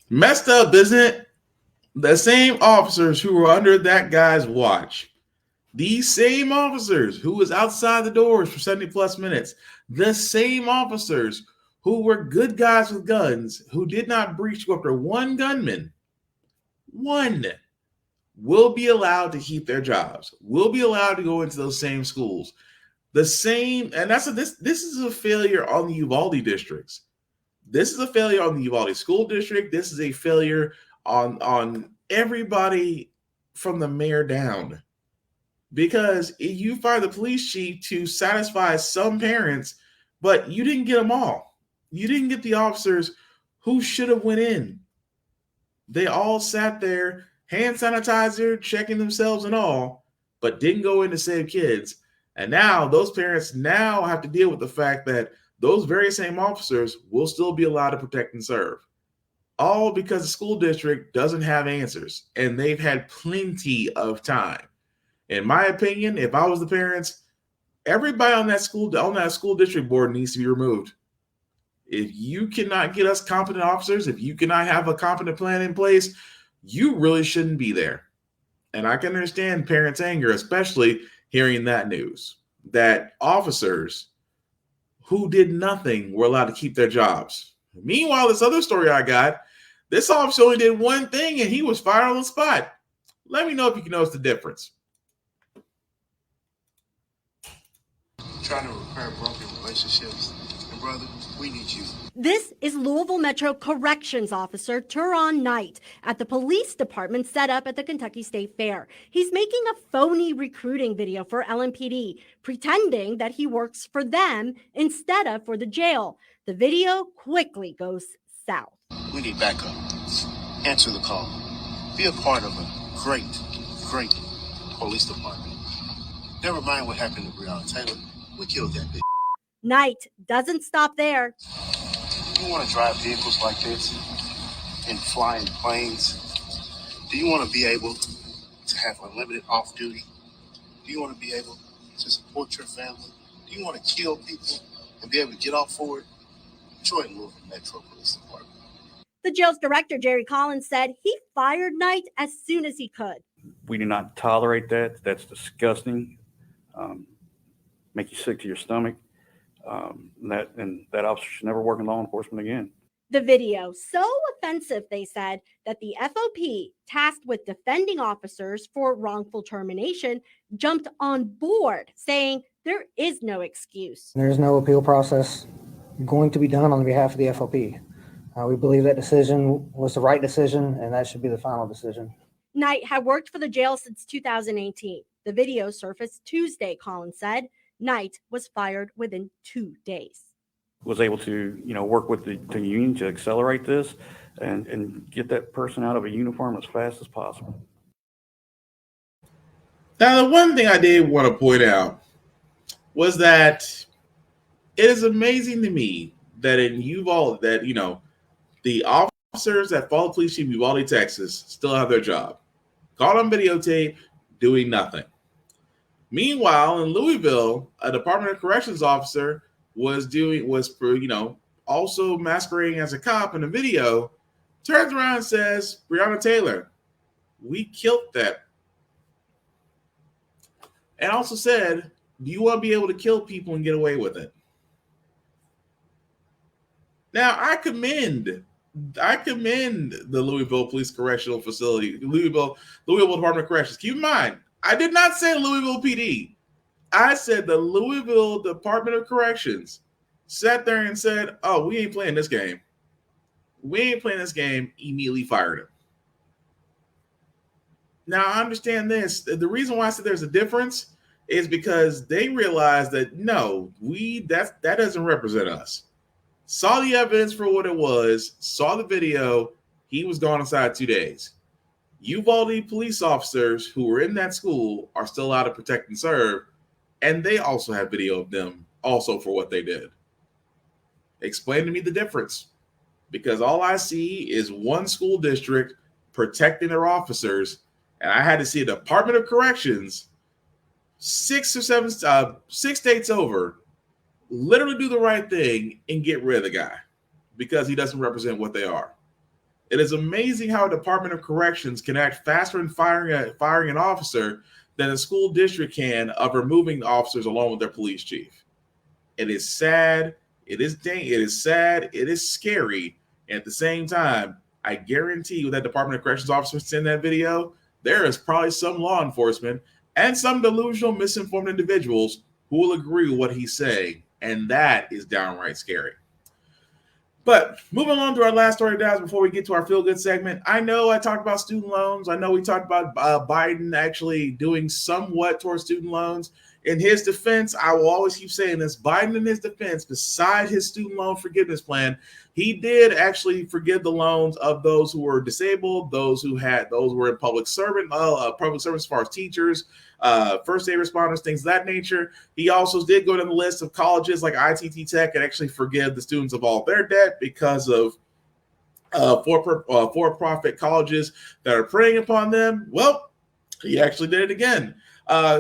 Messed up, isn't it? The same officers who were under that guy's watch, these same officers who was outside the doors for 70 plus minutes, the same officers who were good guys with guns, who did not breach after one gunman, will be allowed to keep their jobs, will be allowed to go into those same schools. The same, and this is a failure on the Uvalde districts. This is a failure on the Uvalde school district. This is a failure on everybody from the mayor down. Because you fired the police chief to satisfy some parents, but you didn't get them all. You didn't get the officers who should have went in. They all sat there, hand sanitizer, checking themselves and all, but didn't go in to save kids. And now those parents now have to deal with the fact that those very same officers will still be allowed to protect and serve. All because the school district doesn't have answers, and they've had plenty of time. In my opinion, if I was the parents, everybody on that school district board needs to be removed. If you cannot get us competent officers, if you cannot have a competent plan in place, you really shouldn't be there. And I can understand parents' anger, especially hearing that news, that officers who did nothing were allowed to keep their jobs. Meanwhile, this other story I got, this officer only did one thing and he was fired on the spot. Let me know if you can notice the difference.
Trying to repair broken relationships. And brother, we need you.
This is Louisville Metro Corrections Officer Turon Knight at the police department set up at the Kentucky State Fair. He's making a phony recruiting video for LMPD, pretending that he works for them instead of for the jail. The video quickly goes south.
We need backup. Answer the call. Be a part of a great police department. Never mind what happened to Breonna Taylor. We killed that bitch.
Knight doesn't stop there.
You want to drive vehicles like this and fly in planes? Do you want to be able to have unlimited off duty? Do you want to be able to support your family? Do you want to kill people and be able to get off for it? Join Louisville Metro Police Department.
The jail's director, Jerry Collins, said he fired Knight as soon as he could.
We do not tolerate that. That's disgusting. Make you sick to your stomach. That officer should never work in law enforcement again.
The video so offensive, they said, that the FOP, tasked with defending officers for wrongful termination, jumped on board, saying there is no excuse.
There's no appeal process going to be done on behalf of the FOP. We believe that decision was the right decision, and that should be the final decision.
Knight had worked for the jail since 2018. The video surfaced Tuesday, Collins said. Knight was fired within 2 days.
Was able to, work with the union to accelerate this and get that person out of a uniform as fast as possible.
Now, the one thing I did want to point out was that it is amazing to me that in Uvalde, that, the officers that follow police chief in Uvalde, Texas, still have their job. Caught on videotape, doing nothing. Meanwhile, in Louisville, a Department of Corrections officer was also masquerading as a cop in a video, turns around and says, Breonna Taylor, we killed that. And also said, do you want to be able to kill people and get away with it? Now, I commend the Louisville Police Correctional Facility, Louisville Department of Corrections. Keep in mind, I did not say Louisville PD. I said the Louisville Department of Corrections sat there and said, "Oh, we ain't playing this game. We ain't playing this game." Immediately fired him. Now, I understand this. The reason why I said there's a difference is because they realized that no, that doesn't represent us. Saw the evidence for what it was, saw the video, he was gone inside 2 days. Uvalde police officers who were in that school are still allowed to protect and serve, and they also have video of them also for what they did. Explain to me the difference, because all I see is one school district protecting their officers, and I had to see a Department of Corrections 6 states over literally do the right thing and get rid of the guy because he doesn't represent what they are. It is amazing how a Department of Corrections can act faster in firing an officer than a school district can of removing the officers along with their police chief. It is sad. It is sad. It is scary. And at the same time, I guarantee you that Department of Corrections officer send that video, there is probably some law enforcement and some delusional, misinformed individuals who will agree with what he's saying. And that is downright scary. But moving on to our last story, guys, before we get to our feel-good segment, I know I talked about student loans. I know we talked about Biden actually doing somewhat towards student loans. In his defense, I will always keep saying this, Biden in his defense, beside his student loan forgiveness plan, he did actually forgive the loans of those who were disabled, those who were in public service as far as teachers, first aid responders, things of that nature. He also did go down the list of colleges like ITT Tech and actually forgive the students of all their debt because of for-profit colleges that are preying upon them. Well, he actually did it again.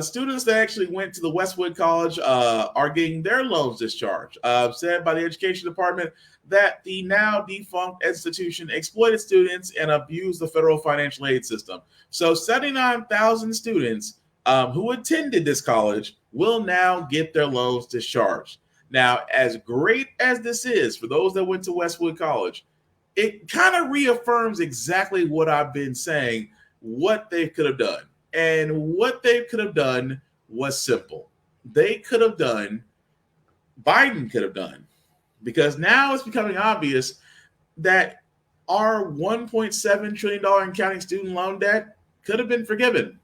Students that actually went to the Westwood College are getting their loans discharged. Said by the Education Department that the now defunct institution exploited students and abused the federal financial aid system. So 79,000 students who attended this college will now get their loans discharged. Now, as great as this is for those that went to Westwood College, it kind of reaffirms exactly what I've been saying, what they could have done. And what they could have done was simple. Biden could have done, because now it's becoming obvious that our $1.7 trillion and counting student loan debt could have been forgiven.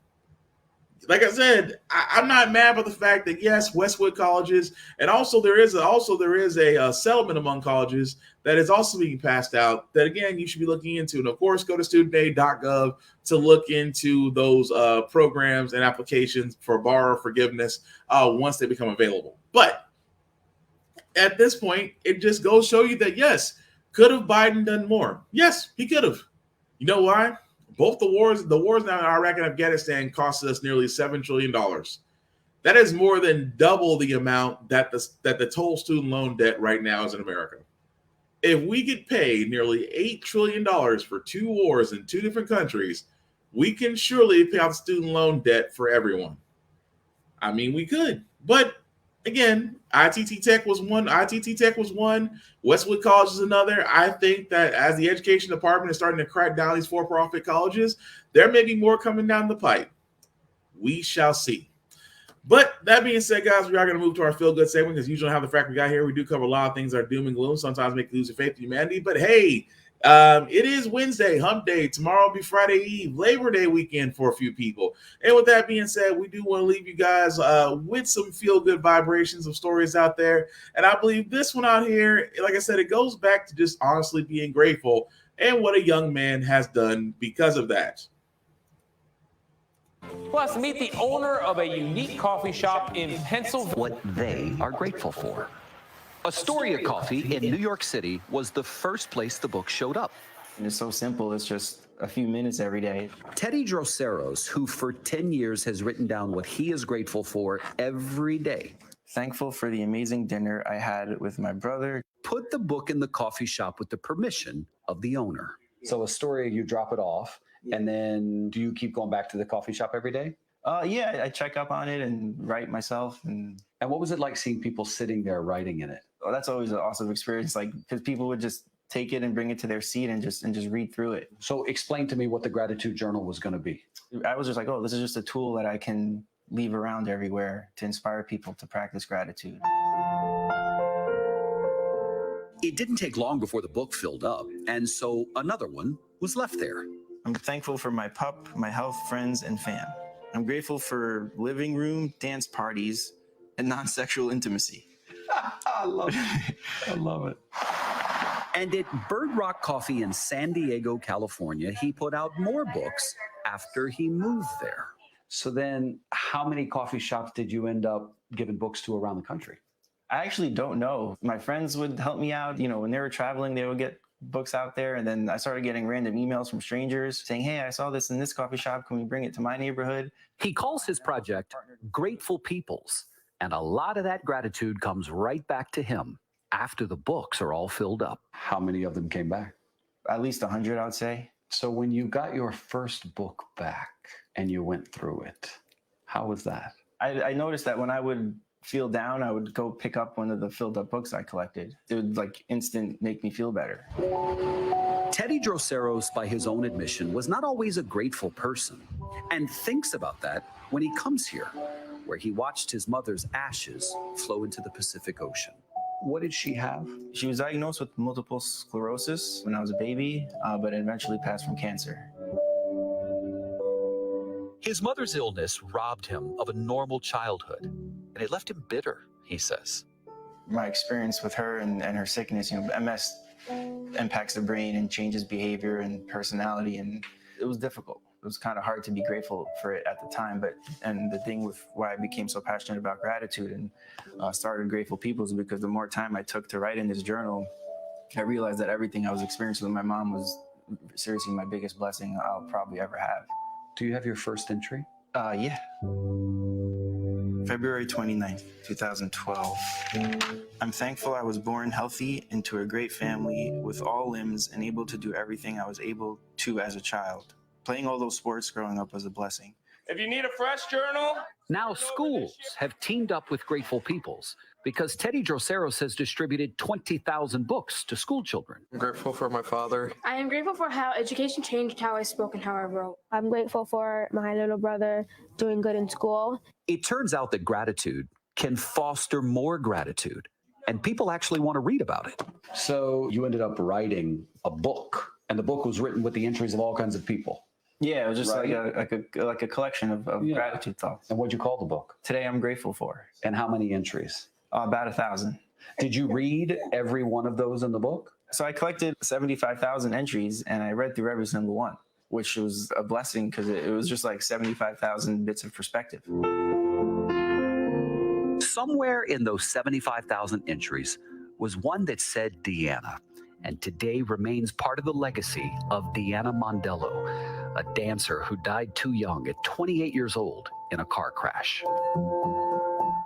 Like I said, I'm not mad about the fact that yes, Westwood colleges, and also there is a settlement among colleges that is also being passed out that again you should be looking into. And of course, go to studentaid.gov to look into those programs and applications for borrower forgiveness once they become available. But at this point, it just goes to show you that yes, could have Biden done more? Yes, he could have. You know why? Both the wars now in Iraq and Afghanistan cost us nearly $7 trillion. That is more than double the amount that the total student loan debt right now is in America. If we get paid nearly $8 trillion for 2 wars in 2 different countries, we can surely pay off student loan debt for everyone. I mean, we could. But again, ITT Tech was one. Westwood College is another. I think that as the Education Department is starting to crack down these for-profit colleges, there may be more coming down the pipe. We shall see. But that being said, guys, we are going to move to our feel-good segment because usually how the Frack we got here, we do cover a lot of things that are doom and gloom, sometimes make you lose your faith in humanity. But hey, it is Wednesday, hump day. Tomorrow will be Friday Eve, Labor Day weekend for a few people. And with that being said, we do want to leave you guys with some feel-good vibrations of stories out there. And I believe this one out here, like I said, it goes back to just honestly being grateful and what a young man has done because of that.
Plus, meet the owner of a unique coffee shop in Pennsylvania.
What they are grateful for. Astoria Coffee in New York City was the first place the book showed up.
And it's so simple. It's just a few minutes every day.
Teddy Droseros, who for 10 years has written down what he is grateful for every day.
Thankful for the amazing dinner I had with my brother.
Put the book in the coffee shop with the permission of the owner.
So Astoria, you drop it off, and then do you keep going back to the coffee shop every day?
Yeah, I check up on it and write myself. And
And what was it like seeing people sitting there writing in it?
Oh, that's always an awesome experience, like, because people would just take it and bring it to their seat and just read through it.
So explain to me what the gratitude journal was going to be.
I was just like, oh, this is just a tool that I can leave around everywhere to inspire people to practice gratitude.
It didn't take long before the book filled up, and so another one was left there.
I'm thankful for my pup, my health, friends, and fam. I'm grateful for living room, dance parties, and non-sexual intimacy.
I love it. I love it.
And at Bird Rock Coffee in San Diego, California, he put out more books after he moved there.
So then how many coffee shops did you end up giving books to around the country?
I actually don't know. My friends would help me out. You know, when they were traveling, they would get books out there. And then I started getting random emails from strangers saying, hey, I saw this in this coffee shop. Can we bring it to my neighborhood?
He calls his project Grateful Peoples. And a lot of that gratitude comes right back to him after the books are all filled up.
How many of them came back?
At least 100, I would say.
So when you got your first book back and you went through it, how was that?
I noticed that when I would feel down, I would go pick up one of the filled up books I collected. It would like instant make me feel better.
Teddy Droseros, by his own admission, was not always a grateful person, and thinks about that when he comes here, where he watched his mother's ashes flow into the Pacific Ocean.
What did she have?
She was diagnosed with multiple sclerosis when I was a baby, but eventually passed from cancer.
His mother's illness robbed him of a normal childhood, and it left him bitter, he says.
My experience with her and her sickness, you know, MS impacts the brain and changes behavior and personality, and it was difficult. It was kind of hard to be grateful for it at the time, and the thing with why I became so passionate about gratitude and started Grateful Peoples is because the more time I took to write in this journal, I realized that everything I was experiencing with my mom was seriously my biggest blessing I'll probably ever have.
Do you have your first entry?
Yeah. February 29th, 2012. I'm thankful I was born healthy into a great family with all limbs and able to do everything I was able to as a child. Playing all those sports growing up was a blessing.
If you need a fresh journal.
Now schools have teamed up with Grateful Peoples because Teddy Droseros has distributed 20,000 books to school children.
I'm grateful for my father.
I am grateful for how education changed how I spoke and how I wrote. I'm grateful for my little brother doing good in school.
It turns out that gratitude can foster more gratitude, and people actually want to read about it.
So you ended up writing a book, and the book was written with the entries of all kinds of people.
Yeah, it was just
Right.
like a collection of gratitude thoughts.
And what'd you call the book?
Today I'm grateful for.
And how many entries?
About 1,000.
Did you read every one of those in the book?
So I collected 75,000 entries and I read through every single one, which was a blessing because it was just like 75,000 bits of perspective.
Somewhere in those 75,000 entries was one that said Deanna, and today remains part of the legacy of Deanna Mondello, a dancer who died too young at 28 years old in a car crash.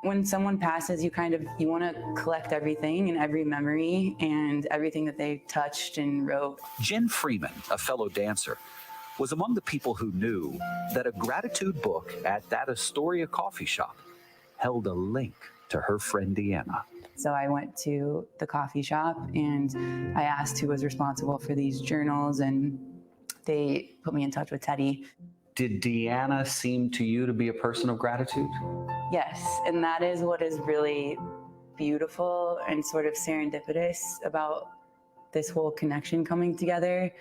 When someone passes, you want to collect everything and every memory and everything that they touched and wrote.
Jen Freeman, a fellow dancer, was among the people who knew that a gratitude book at that Astoria coffee shop held a link to her friend Deanna.
So I went to the coffee shop and I asked who was responsible for these journals, and they put me in touch with Teddy.
Did Deanna seem to you to be a person of gratitude?
Yes, and that is what is really beautiful and sort of serendipitous about this whole connection coming together.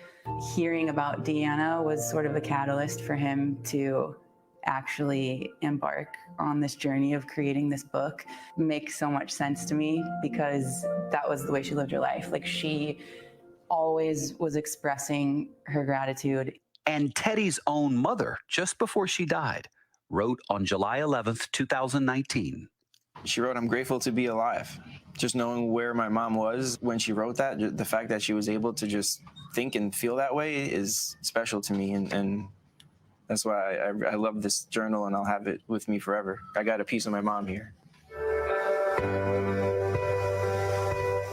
Hearing about Deanna was sort of a catalyst for him to actually embark on this journey of creating this book. It makes so much sense to me because that was the way she lived her life. Like, she always was expressing her gratitude.
And Teddy's own mother, just before she died, wrote on July 11th, 2019.
She wrote, "I'm grateful to be alive." Just knowing where my mom was when she wrote that, the fact that she was able to just think and feel that way is special to me. And that's why I love this journal and I'll have it with me forever. I got a piece of my mom here.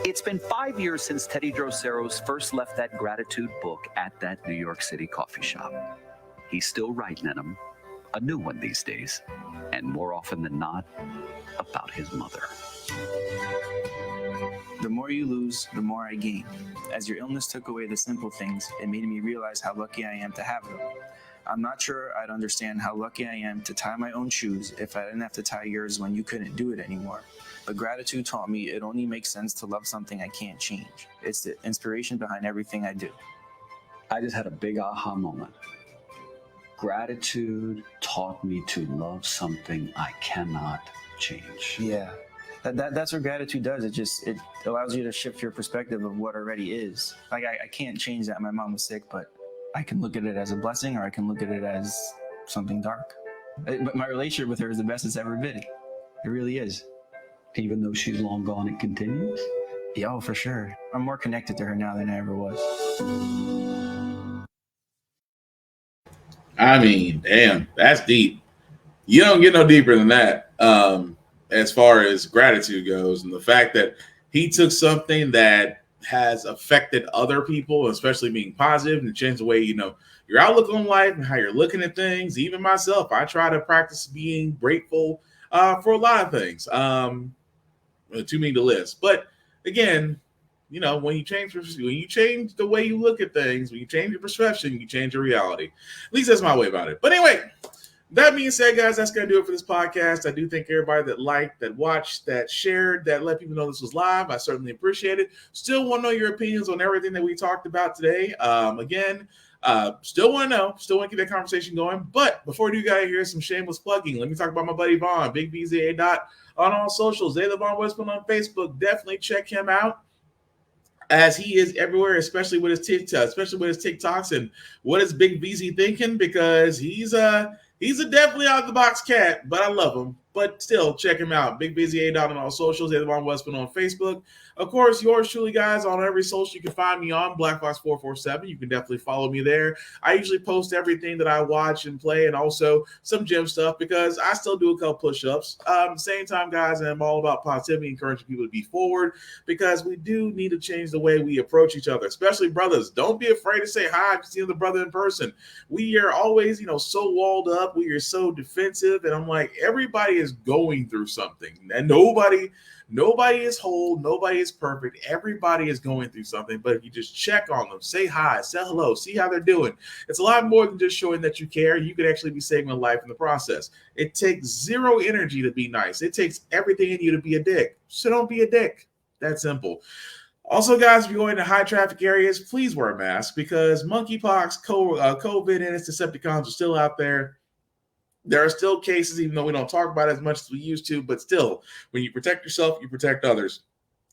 It's been 5 years since Teddy Droseros first left that gratitude book at that New York City coffee shop. He's still writing in them, a new one these days, and more often than not, about his mother.
The more you lose, the more I gain. As your illness took away the simple things, it made me realize how lucky I am to have them. I'm not sure I'd understand how lucky I am to tie my own shoes if I didn't have to tie yours when you couldn't do it anymore. But gratitude taught me it only makes sense to love something I can't change. It's the inspiration behind everything I do.
I just had a big aha moment. Gratitude taught me to love something I cannot change.
Yeah, that's what gratitude does. It allows you to shift your perspective of what already is. Like I can't change that my mom was sick, but I can look at it as a blessing, or I can look at it as something dark. But my relationship with her is the best it's ever been. It really is.
Even though she's long gone, it continues?
Yeah, oh, for sure. I'm more connected to her now than I ever was.
I mean, damn, that's deep. You don't get no deeper than that as far as gratitude goes. And the fact that he took something that has affected other people, especially being positive, and changed the way, your outlook on life and how you're looking at things. Even myself, I try to practice being grateful for a lot of things. Too many to list. But again, when you change the way you look at things, when you change your perception, you change your reality. At least that's my way about it. But anyway, that being said, guys, that's going to do it for this podcast. I do thank everybody that liked, that watched, that shared, that let people know this was live. I certainly appreciate it. Still want to know your opinions on everything that we talked about today. Still want to know. Still want to keep that conversation going. But before we do, guys, here's some shameless plugging. Let me talk about my buddy Vaughn, Big BZA Dot on all socials. They the Vaughn Westman on Facebook. Definitely check him out, as he is everywhere, especially with his TikToks and what is Big BZ thinking, because he's a definitely out of the box cat, but I love him. But still, check him out. Big Busy A on all socials. Von Westman on Facebook. Of course, yours truly, guys, on every social you can find me on, BlackFox447. You can definitely follow me there. I usually post everything that I watch and play, and also some gym stuff, because I still do a couple push-ups. Same time, guys, I'm all about positivity, encouraging people to be forward, because we do need to change the way we approach each other, especially brothers. Don't be afraid to say hi if you see the brother in person. We are always, so walled up. We are so defensive, and I'm like, everybody is going through something, and nobody is whole, nobody is perfect. Everybody is going through something. But if you just check on them, say hi, say hello, see how they're doing, it's a lot more than just showing that you care. You could actually be saving a life in the process. It takes zero energy to be nice. It takes everything in you to be a dick. So don't be a dick. That's simple. Also, guys, if you're going to high traffic areas, please wear a mask, because monkeypox, COVID, and its Decepticons are still out there. There are still cases, even though we don't talk about it as much as we used to, but still, when you protect yourself, you protect others.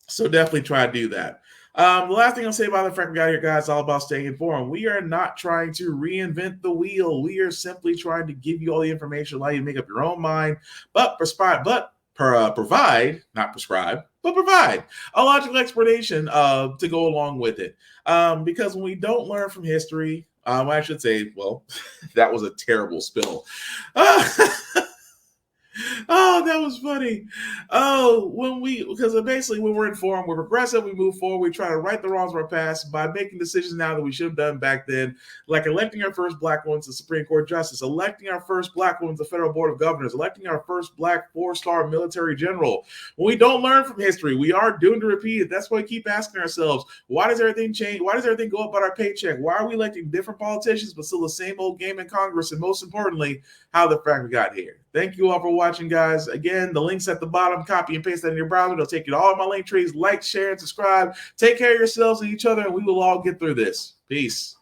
So definitely try to do that. The last thing I'll say about the Frack we got here, guys, is all about staying informed. We are not trying to reinvent the wheel. We are simply trying to give you all the information, allow you to make up your own mind, provide a logical explanation to go along with it. Because when we don't learn from history, I should say, well, that was a terrible spill. Oh, that was funny. Because basically when we're informed, we're progressive, we move forward, we try to right the wrongs of our past by making decisions now that we should have done back then, like electing our first black woman to Supreme Court Justice, electing our first black woman to the Federal Board of Governors, electing our first black 4-star military general. When we don't learn from history, we are doomed to repeat it. That's why we keep asking ourselves, why does everything change? Why does everything go up on our paycheck? Why are we electing different politicians, but still the same old game in Congress? And most importantly, how the Frack we got here. Thank you all for watching, guys. Again, the link's at the bottom. Copy and paste that in your browser. It'll take you to all of my link trees. Like, share, and subscribe. Take care of yourselves and each other, and we will all get through this. Peace.